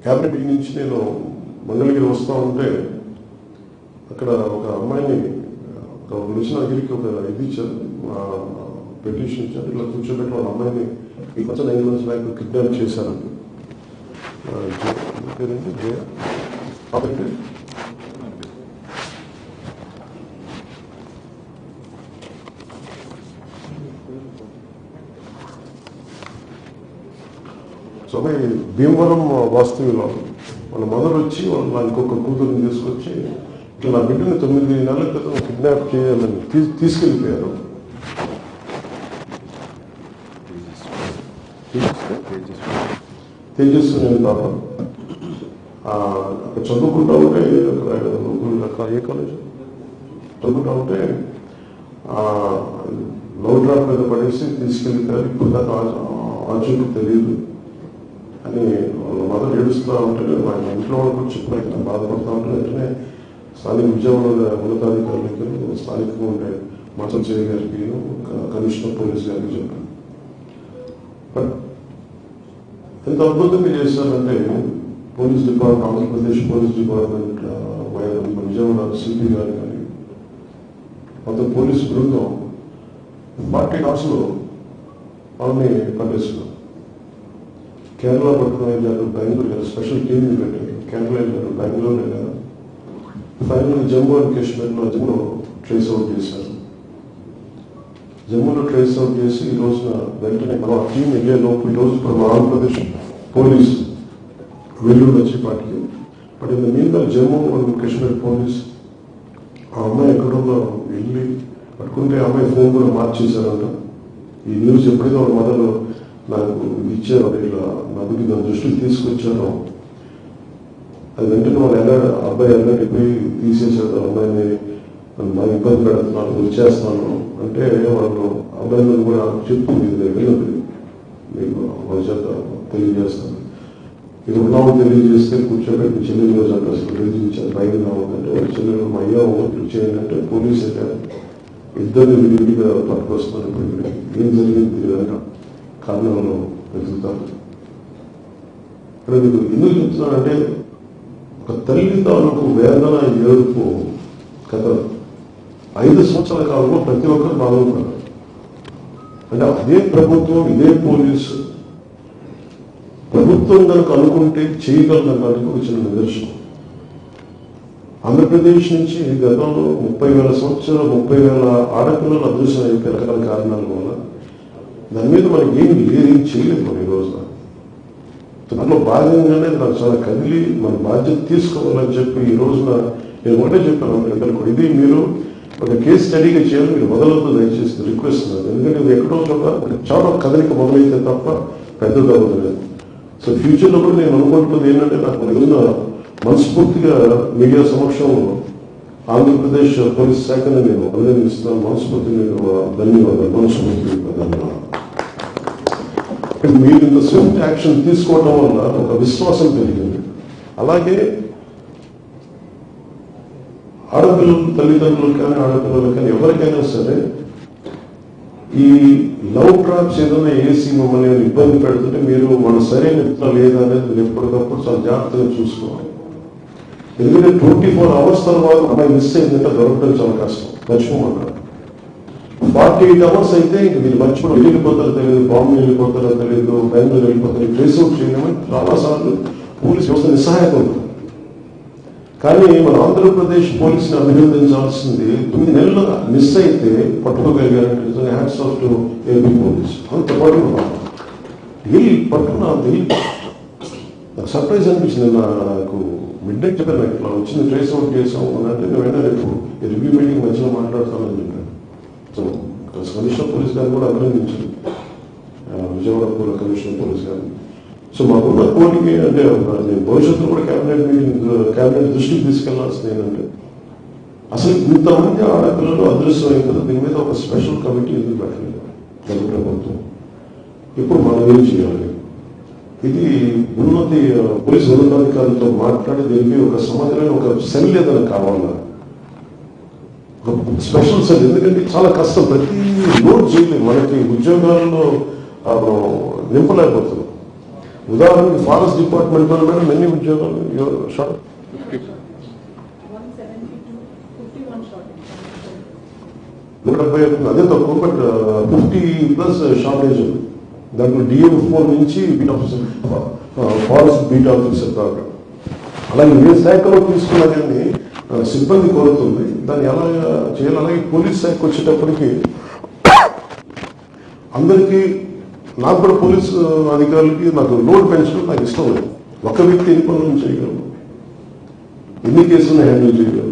Cabinet meeting నుంచి నేను మంగళగిరి వస్తూ ఉంటే అక్కడ ఒక అమ్మాయిని ఒక నిలిచిన అగిరికి ఒక ఇది ఇచ్చారు, పెటిషన్ ఇచ్చారు. ఇట్లా కూర్చోబెట్టి వాళ్ళ అమ్మాయిని ఈ కొంచెం 9 months బ్యాక్ కిడ్నాప్ చేశారండి. పేరేంటి జయ కాబట్టి సో భీమవరం వాస్తవ్యులు వాళ్ళ మదర్ వచ్చి వాళ్ళ ఇంకొక కూతురుని తీసుకొచ్చి ఇట్లా నా బిడ్డని 9 నెలల క్రితం కిడ్నాప్ చేయాలని తీసుకెళ్ళిపోయారు. తేజస్సు నేను పాప అక్కడ చదువుకుంటా ఉంటే అక్కడ ఏ కాలేజ్ చదువుకుంటా ఉంటే లవ్ డ్రాప్ మీద పడేసి తీసుకెళ్ళిపోయారు. ఇప్పుడు దాకా ఆచూకు తెలియదు అని వాళ్ళ మదర్ ఏడుస్తూ ఉంటే మా ఇంట్లో వాళ్ళకి చెప్పాను, బాధపడుతూ ఉంటే వెంటనే స్థానిక విజయవాడ ఉన్నతాధికారులకి స్థానికంగా ఉండే మాచల్ చేయ గారికి కమిషనర్ పోలీస్ గారికి చెప్పాను. బట్ ఎంత అద్భుతంగా చేశారంటే police department, Andhra Pradesh police department Vijayawada CP గారు కానీ మొత్తం పోలీసు బృందం 40 hours వాళ్ళని పట్టేస్తున్నారు. కేరళ పట్టుకుని వెళ్ళారు, బెంగళూరు వెళ్ళారు, స్పెషల్ టీమ్ని పెట్టారు. కేరళ వెళ్ళారు, బెంగళూరు వెళ్ళారు. ఫైనల్ జమ్మూ అండ్ కాశ్మీర్లో జమ్మూ ట్రేస్ అవుట్ చేశారు. జమ్మూలో ట్రేస్ అవుట్ చేసి ఈ రోజున వెంటనే మన టీం వెళ్ళే లోపు ఈ రోజు మన ఆంధ్రప్రదేశ్ పోలీసు వెల్లూరు వచ్చి పాటికి. But in the mean the Jammu and Kashmir police ఆ అమ్మాయి ఎక్కడో వెళ్ళి పట్టుకుంటే అమ్మాయి ఫోన్ కూడా మార్చేశారంట. ఈ న్యూస్ ఎప్పుడైతే వాళ్ళ మదర్ నాకు ఇచ్చారో ఇలా నాకు నా దృష్టికి తీసుకొచ్చారో అది వెంటనే వాళ్ళు అబ్బాయి వెళ్ళిపోయి తీసేసారు. అమ్మాయిని నాకు ఇబ్బంది పెడుతున్నాను, వచ్చేస్తాను అంటే వాళ్ళు అబ్బాయిలను కూడా చెప్పు మీరు వెళ్ళదు మీకు భవిష్యత్ తెలియజేస్తాను. ఇది ఉన్నామో తెలియజేస్తే కూర్చోబెట్టి చెల్లెలు రోజు అంటే అసలు తెలియజేశారు. బయట రావద్దంటే వాళ్ళ చెల్లెలు మా అయ్యా ఓట్లు చేయాలంటే పోలీసు వెళ్ళారు. ఇద్దరిని విడివిడిగా పట్టుకొస్తున్నారు. ఇప్పుడు ఏం జరిగింది తెలియదు కారణంలో వెతుకుతారు. ఇక్కడ మీకు ఎందుకు చెప్తున్నానంటే ఒక తల్లి తాలూకు వేదన ఏడుపు కథ 5 సంవత్సరాల కాలంలో ప్రతి ఒక్కరు బాగుంటారు. అంటే అదే ప్రభుత్వం, ఇదే పోలీసు ప్రభుత్వం కనుక అనుకుంటే చేయగలడానికి ఒక చిన్న నిదర్శనం. ఆంధ్రప్రదేశ్ నుంచి గతంలో 30,000 సంవత్సరాలు 30,000 ఆడపిల్లలు అదృశ్యం అయిపోయి రకరకాల కారణాల వల్ల దాని మీద మనకి ఏం చేయలేదు. మనం ఈ రోజున దాంట్లో భాగంగానే నాకు చాలా కదిలి మన బాధ్యత తీసుకోవాలని చెప్పి ఈ రోజున నేను ఒకటే చెప్పాను అందరికీ, ఇది మీరు ఒక కేసు స్టడీగా చేయాలి, మీరు మొదలవుతూ దయచేసి రిక్వెస్ట్. ఎందుకంటే ఇది ఎక్కడో చోట చాలా కదలిక మొదలైతే తప్ప పెద్దది అవ్వలేదు. సో ఫ్యూచర్లో కూడా నేను అనుకుంటున్నది ఏంటంటే నాకు రోజున మనస్ఫూర్తిగా మీడియా సమక్షంలో ఆంధ్రప్రదేశ్ పోలీస్ శాఖను నేను అభినందిస్తున్నాను. మనస్ఫూర్తిగా ధన్యవాదాలు. మనస్ఫూర్తిగా ధన్యవాదాలు. మీరు ఇంత స్విఫ్ట్ యాక్షన్ తీసుకోవడం వల్ల ఒక విశ్వాసం పెరిగింది. అలాగే ఆడపిల్లలు తల్లిదండ్రులు కానీ ఆడపిల్లలు కానీ ఎవరికైనా సరే ఈ లవ్ ట్రాప్స్ ఏదైనా వేసి మమ్మల్ని ఇబ్బంది పెడుతుంటే మీరు మన సరైన లేదా అనేది మీరు ఎప్పటికప్పుడు చాలా జాగ్రత్తగా చూసుకోవాలి. ఎందుకంటే 24 hours తర్వాత అమ్మాయి మిస్ అయిందంటే దొరకడం చాలా కష్టం. మర్చిపోమంటారు. 48 hours అయితే ఇంక మీరు మర్చిపోవడం, వెళ్ళిపోతారో తెలియదు, బాంబే వెళ్ళిపోతారో తెలియదు, బెంగళూరు వెళ్ళిపోతారు, ట్రేస్ అవుట్ చేయలేమని చాలాసార్లు పోలీస్ వ్యవస్థ నిస్సహాయత ఉంది. కానీ మన ఆంధ్రప్రదేశ్ పోలీసుని అభినందించాల్సింది 9 నెలలు మిస్ అయితే పట్టుకోగలిగారంటే hats off to AP police. అంత పట్టుకున్నా నాకు సర్ప్రైజ్ అనిపించింది. నాకు మిడ్ నైట్ చెప్పాను, నాకు ఇట్లా వచ్చింది, ట్రేస్ అవుట్ చేసాము అని అంటే నేను వెంటనే రేపు రివ్యూ మీటింగ్ మధ్యలో మాట్లాడతానని చెప్పాను. సో కమిషనర్ పోలీస్ గారిని కూడా అభినందించారు, విజయవాడ కమిషనర్ పోలీస్ గారిని. సో మాకున్న కోరిక అంటే నేను భవిష్యత్తులో కూడా క్యాబినెట్ దృష్టికి తీసుకెళ్లాల్సింది ఏంటంటే అసలు ఇంతమంది ఆడపిల్లలు అదృశ్యం అయింది కదా, దీని మీద ఒక స్పెషల్ కమిటీ ఎందుకు పెట్టలేదు తెలుగు ప్రభుత్వం? ఇప్పుడు మనం ఏం చేయాలి? ఇది పోలీసు ఉన్నతాధికారులతో మాట్లాడి దీనికి ఒక సమగ్రమైన ఒక సెల్ ఏదైనా కావాలా, ఒక స్పెషల్ సెల్. ఎందుకంటే చాలా కష్టం, ప్రతి లోడ్ చేయలేదు, మనకి ఉద్యోగాల్లో నింపలేకపోతున్నాం. ఉదాహరణకి ఫారెస్ట్ డిపార్ట్మెంట్లో మేడం ఎన్ని ఉద్యోగాలు షార్ట్ 170 అదే తక్కువ, బట్ 50+ షార్టేజ్ ఉంది. దాంట్లో DM4 నుంచి beat officer, forest beat officer దాకా. అలాగే ఏ శాఖలో తీసుకున్నా కానీ సిబ్బంది కోరుతుంది, దాన్ని ఎలా చేయాలి. అలాగే పోలీస్ శాఖకు వచ్చేటప్పటికి అందరికీ, నాకు కూడా పోలీసు అధికారులకి నాకు లోడ్ పెంచడం నాకు ఇష్టం లేదు. ఒక వ్యక్తి ఎన్ని పనులు చేయగలరు, ఎన్ని కేసులను హ్యాండిల్ చేయగలరు.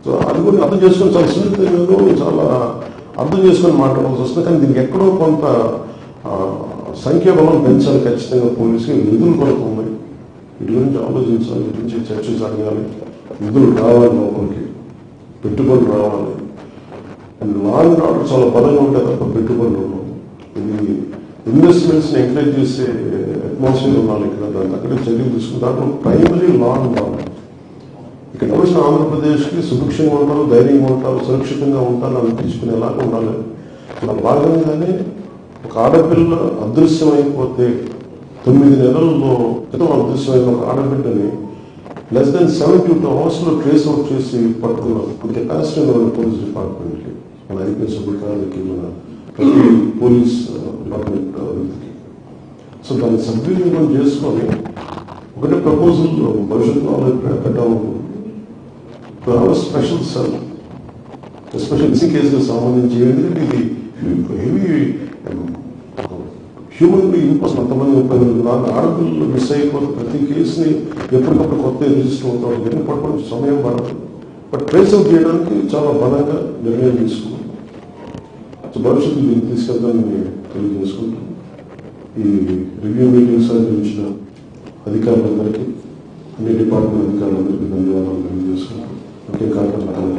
సో అది కూడా అర్థం చేసుకొని చాలా సున్నితంగా చాలా అర్థం చేసుకొని మాట్లాడాల్సి వస్తుంది. కానీ దీనికి ఎక్కడో కొంత సంఖ్యాబలం పెంచాలి ఖచ్చితంగా. పోలీసుకి నిధులు కొరకు ఉన్నాయి, వీటి గురించి ఆలోచించాలి, వీటి గురించి చర్చ జరగాలి. నిధులు రావాలి, లోపలికి పెట్టుబడులు రావాలి. అండ్ లా అండ్ ఆర్డర్ చాలా బలంగా ఉంటాయి తప్ప పెట్టుబడులు ఉన్నాం. ఇది ఇన్వెస్ట్మెంట్స్ని ఎంకరేజ్ చేసే అట్మాస్ఫియర్ ఉండాలి ఇక్కడ. దాని అక్కడే చర్యలు తీసుకుని దాంట్లో ప్రైమరీ లా అండ్ ఆర్డర్. ఇక్కడ వచ్చిన ఆంధ్రప్రదేశ్కి సుభిక్షంగా ఉంటారు, ధైర్యంగా ఉంటారు, సురక్షితంగా ఉంటారు అనిపించుకునేలాగా ఉండాలి. అలా భాగంగానే ఒక ఆడపిల్ల అదృశ్యం అయిపోతే 9 నెలల్లో అదృశ్యమైన ఒక ఆడబిడ్డని less than 72 hours trace out చేసి పట్టుకున్నాం. కెపాసిటీ ఉన్న పోలీస్ డిపార్ట్మెంట్కి, మన ఐపీఎస్ అధికారులకి, మన ప్రతి పోలీస్ డిపార్ట్మెంట్ వ్యక్తికి. సో దాన్ని సద్వినియోగం చేసుకొని ఒకటే ప్రపోజల్ భవిష్యత్తులో పెట్టాము. స్పెషల్ సెల్ ఎస్పెషల్ మిస్సింగ్ కేసులకు సంబంధించి ఏంటంటే ఇది హెవీ హ్యూమన్లీ ఇంపాసిబుల్. అంతమంది ఆడపిల్లలు మిస్ అయిపోతే ప్రతి కేసుని ఎప్పటికప్పుడు కొత్త రిజిస్టర్ అవుతాం, ఎన్ని పట్టుకోవడం సమయం పడదు. బట్ ట్రేస్ అవుట్ చేయడానికి చాలా బలంగా నిర్ణయం తీసుకున్నాం. సో భవిష్యత్తు దీన్ని తీసుకెళ్తానని తెలియజేసుకుంటాం. ఈ రివ్యూ మీటింగ్స్ అందించిన అధికారులందరికీ, అన్ని డిపార్ట్మెంట్ అధికారులందరికీ ధన్యవాదాలు తెలియజేసుకుంటాం. ముఖ్య కార్యక్రమాలు